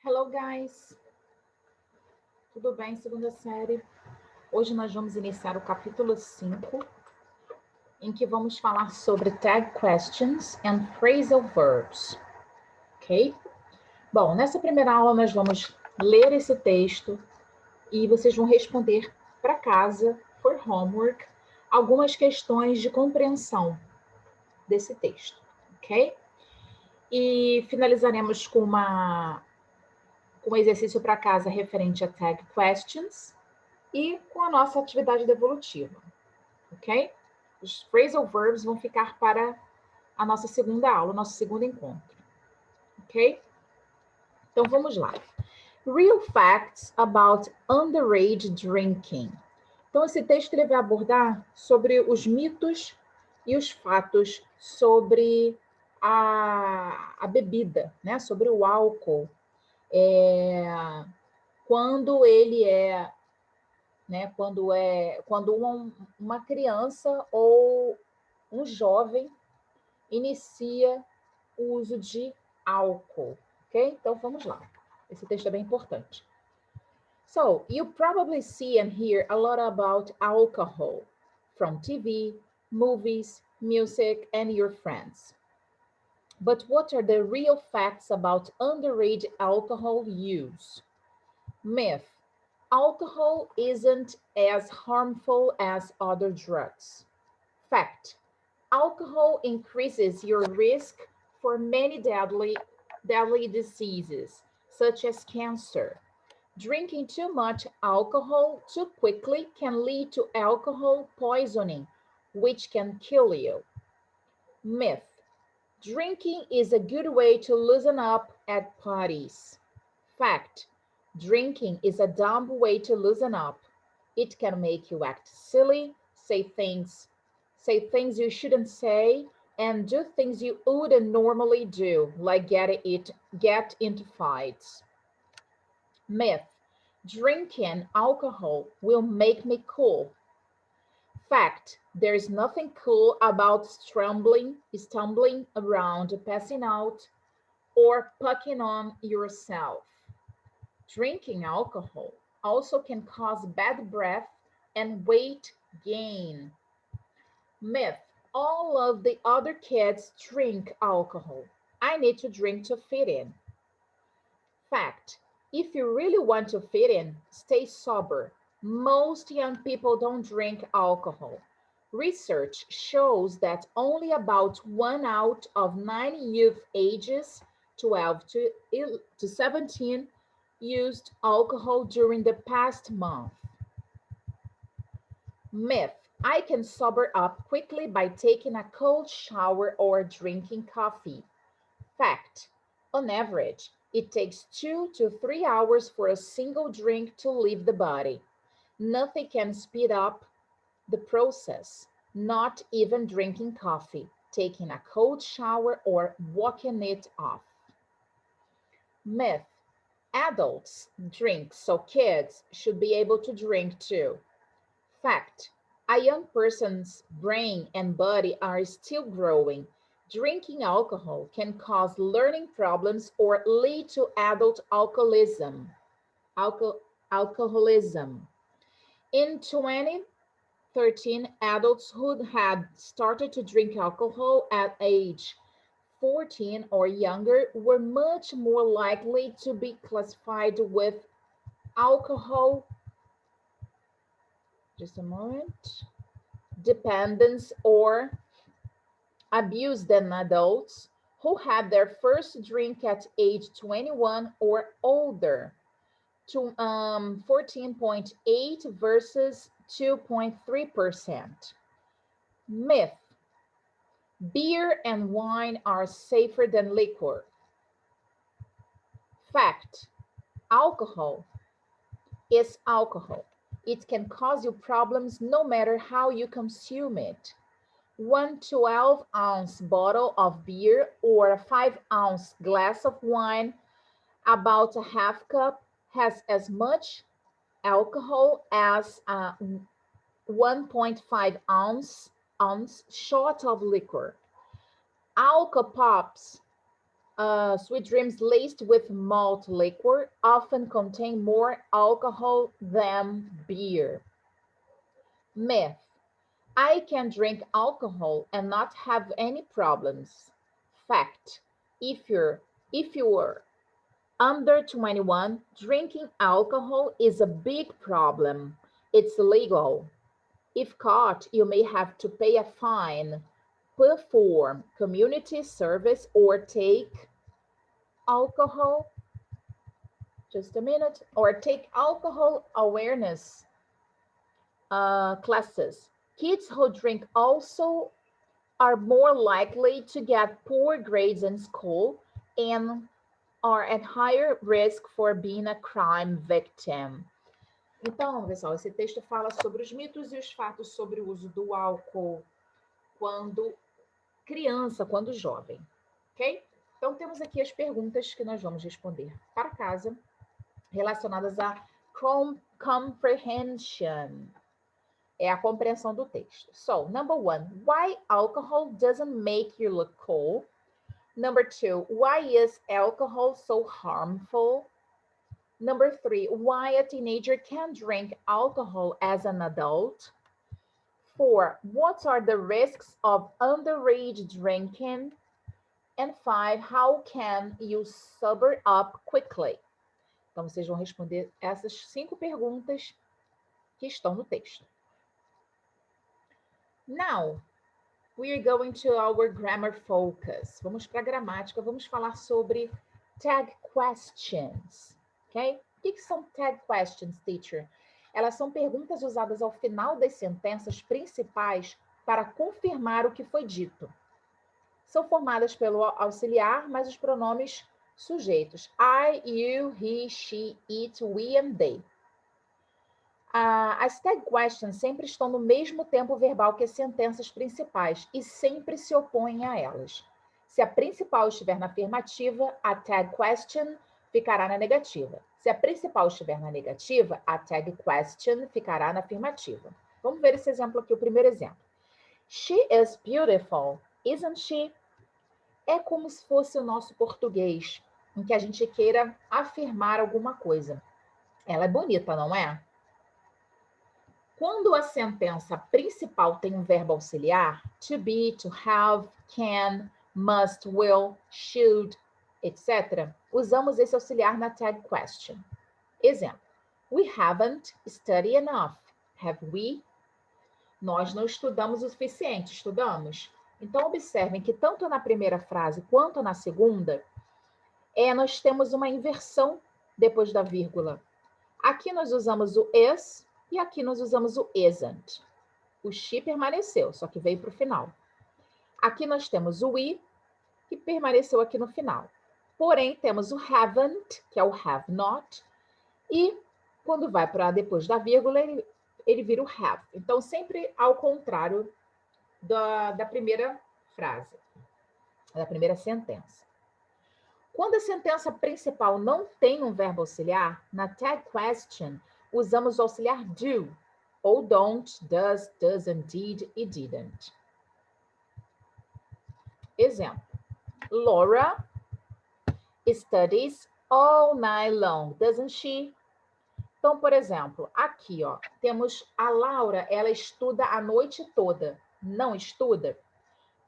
Hello, guys! Tudo bem, segunda série? Hoje nós vamos iniciar o capítulo 5, em que vamos falar sobre tag questions and phrasal verbs, ok? Bom, nessa primeira aula nós vamos ler esse texto e vocês vão responder para casa, for homework, algumas questões de compreensão desse texto, ok? E finalizaremos com um exercício para casa referente a tag questions e com a nossa atividade devolutiva, ok? Os phrasal verbs vão ficar para a nossa segunda aula, nosso segundo encontro, ok? Então vamos lá. Real facts about underage drinking. Então esse texto ele vai abordar sobre os mitos e os fatos sobre a bebida, né? Sobre o álcool. Quando ele é, né? Quando uma criança ou um jovem inicia o uso de álcool, ok? Então vamos lá. Esse texto é bem importante. So, you probably see and hear a lot about alcohol from TV, movies, music, and your friends. But what are the real facts about underage alcohol use? Myth. Alcohol isn't as harmful as other drugs. Fact. Alcohol increases your risk for many deadly diseases, such as cancer. Drinking too much alcohol too quickly can lead to alcohol poisoning, which can kill you. Myth. Drinking is a good way to loosen up at parties. Fact. Drinking is a dumb way to loosen up. It can make you act silly, say things you shouldn't say, and do things you wouldn't normally do, like get into fights. Myth. Drinking alcohol will make me cool. Fact. There's nothing cool about stumbling around, passing out, or pucking on yourself. Drinking alcohol also can cause bad breath and weight gain. Myth. All of the other kids drink alcohol. I need to drink to fit in. Fact. If you really want to fit in, stay sober. Most young people don't drink alcohol. Research shows that only about 1 out of 9 youth ages 12 to 17 used alcohol during the past month. Myth. I can sober up quickly by taking a cold shower or drinking coffee. Fact. On average, it takes 2 to 3 hours for a single drink to leave the body. Nothing can speed up the process, not even drinking coffee, taking a cold shower, or walking it off. Myth. Adults drink, so kids should be able to drink too. Fact. A young person's brain and body are still growing. Drinking alcohol can cause learning problems or lead to adult alcoholism. In 2013, adults who had started to drink alcohol at age 14 or younger were much more likely to be classified with alcohol, just a moment, dependence or abuse than adults who had their first drink at age 21 or older, to 14.8 versus 2.3%. Myth. Beer and wine are safer than liquor. Fact. Alcohol is alcohol. It can cause you problems no matter how you consume it. One 12-ounce bottle of beer or a 5-ounce glass of wine, about a half cup, has as much alcohol as a 1.5 ounce shot of liquor. Alcopops Sweet drinks laced with malt liquor often contain more alcohol than beer. Myth. I can drink alcohol and not have any problems. Fact. If you're under 21, drinking alcohol is a big problem. It's illegal. If caught, you may have to pay a fine, perform community service, or take alcohol, just a minute, or take alcohol awareness classes. Kids who drink also are more likely to get poor grades in school and are at higher risk for being a crime victim. Então, pessoal, esse texto fala sobre os mitos e os fatos sobre o uso do álcool quando criança, quando jovem, ok? Então, temos aqui as perguntas que nós vamos responder para casa, relacionadas a comprehension, é a compreensão do texto. So, number 1, why alcohol doesn't make you look cool? Number 2, why is alcohol so harmful? Number 3, why a teenager can drink alcohol as an adult? 4, what are the risks of underage drinking? And 5, how can you sober up quickly? Então, vocês vão responder essas 5 perguntas que estão no texto. Now, we are going to our grammar focus. Vamos para a gramática, vamos falar sobre tag questions, ok? O que são tag questions, teacher? Elas são perguntas usadas ao final das sentenças principais para confirmar o que foi dito. São formadas pelo auxiliar, mas os pronomes sujeitos. I, you, he, she, it, we and they. As tag questions sempre estão no mesmo tempo verbal que as sentenças principais e sempre se opõem a elas. Se a principal estiver na afirmativa, a tag question ficará na negativa. Se a principal estiver na negativa, a tag question ficará na afirmativa. Vamos ver esse exemplo aqui, o primeiro exemplo. She is beautiful, isn't she? É como se fosse o nosso português, em que a gente queira afirmar alguma coisa. Ela é bonita, não é? Quando a sentença principal tem um verbo auxiliar, to be, to have, can, must, will, should, etc., usamos esse auxiliar na tag question. Exemplo. We haven't studied enough. Have we? Nós não estudamos o suficiente. Estudamos? Então, observem que tanto na primeira frase quanto na segunda, nós temos uma inversão depois da vírgula. Aqui nós usamos o is e aqui nós usamos o isn't. O she permaneceu, só que veio para o final. Aqui nós temos o we, que permaneceu aqui no final. Porém, temos o haven't, que é o have not, e quando vai para depois da vírgula, ele vira o have. Então, sempre ao contrário da primeira frase, da primeira sentença. Quando a sentença principal não tem um verbo auxiliar, na tag question, usamos o auxiliar do, ou don't, does, doesn't, did e didn't. Exemplo. Laura studies all night long, doesn't she? Então, por exemplo, aqui, ó, temos a Laura, ela estuda a noite toda. Não estuda?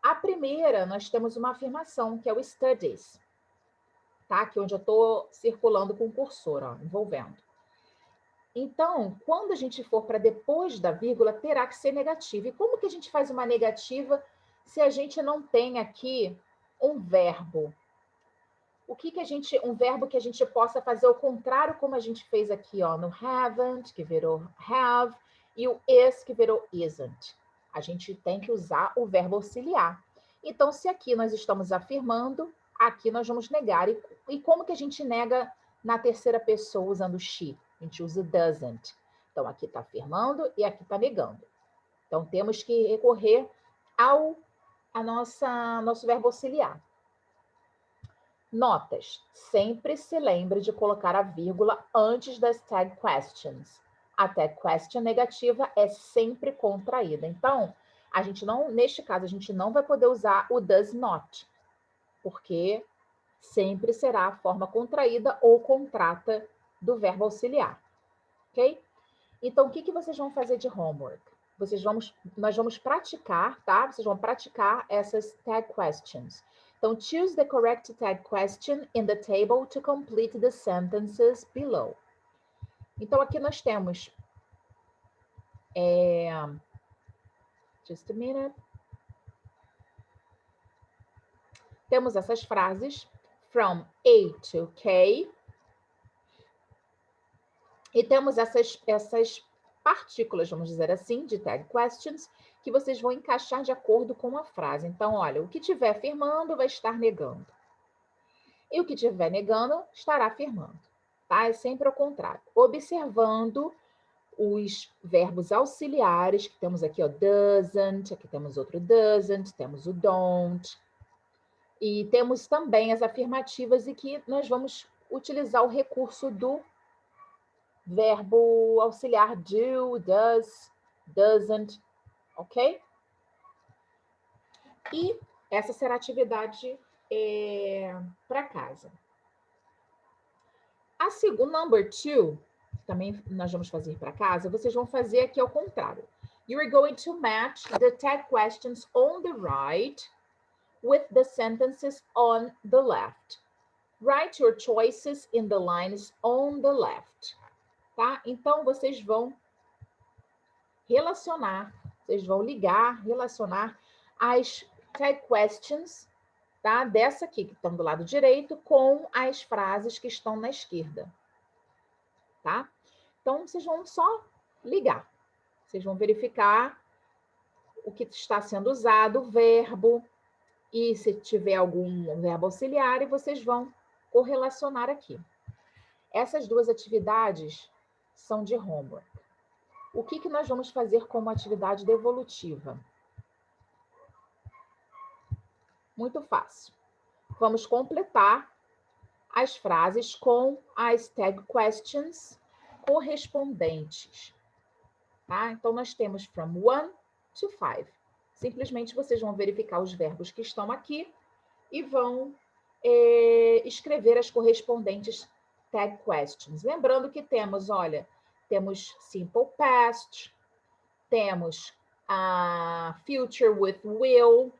A primeira, nós temos uma afirmação, que é o studies. Tá? Aqui onde eu estou circulando com o cursor, ó, envolvendo. Então, quando a gente for para depois da vírgula, terá que ser negativa. E como que a gente faz uma negativa se a gente não tem aqui um verbo? O que a gente, um verbo que a gente possa fazer ao contrário, como a gente fez aqui, ó, no haven't, que virou have, e o is, que virou isn't. A gente tem que usar o verbo auxiliar. Então, se aqui nós estamos afirmando, aqui nós vamos negar. E como que a gente nega na terceira pessoa usando she? A gente usa doesn't. Então, aqui está afirmando e aqui está negando. Então, temos que recorrer ao nosso verbo auxiliar. Notas. Sempre se lembre de colocar a vírgula antes das tag questions. A tag question negativa é sempre contraída. Então, neste caso, a gente não vai poder usar o does not, porque sempre será a forma contraída ou contrata do verbo auxiliar, ok? Então, o que vocês vão fazer de homework? Nós vamos praticar, tá? Vocês vão praticar essas tag questions. Então, choose the correct tag question in the table to complete the sentences below. Então, aqui nós temos... just a minute. Temos essas frases, from A to K. E temos essas partículas, vamos dizer assim, de tag questions, que vocês vão encaixar de acordo com a frase. Então, olha, o que estiver afirmando vai estar negando. E o que estiver negando estará afirmando. Tá? É sempre ao contrário. Observando os verbos auxiliares, que temos aqui, ó, doesn't, aqui temos outro doesn't, temos o don't. E temos também as afirmativas, e que nós vamos utilizar o recurso do verbo auxiliar do, does, doesn't, ok? E essa será a atividade para casa. A segunda, number 2, também nós vamos fazer para casa, vocês vão fazer aqui ao contrário. You are going to match the tag questions on the right with the sentences on the left. Write your choices in the lines on the left. Tá? Então, vocês vão relacionar, vocês vão ligar, relacionar as tag questions, tá? Dessa aqui, que estão do lado direito, com as frases que estão na esquerda. Tá? Então, vocês vão só ligar. Vocês vão verificar o que está sendo usado, o verbo, e se tiver algum verbo auxiliar, e vocês vão correlacionar aqui. Essas duas atividades são de homework. O que nós vamos fazer como atividade devolutiva? Muito fácil. Vamos completar as frases com as tag questions correspondentes. Tá? Então, nós temos from 1 to 5. Simplesmente vocês vão verificar os verbos que estão aqui e vão escrever as correspondentes tag questions. Lembrando que temos, olha, temos simple past, temos a future with will.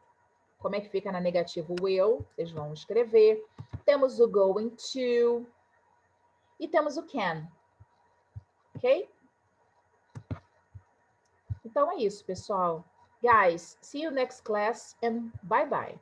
Como é que fica na negativa will? Vocês vão escrever. Temos o going to e temos o can. Ok? Então é isso, pessoal. Guys, see you next class and bye-bye.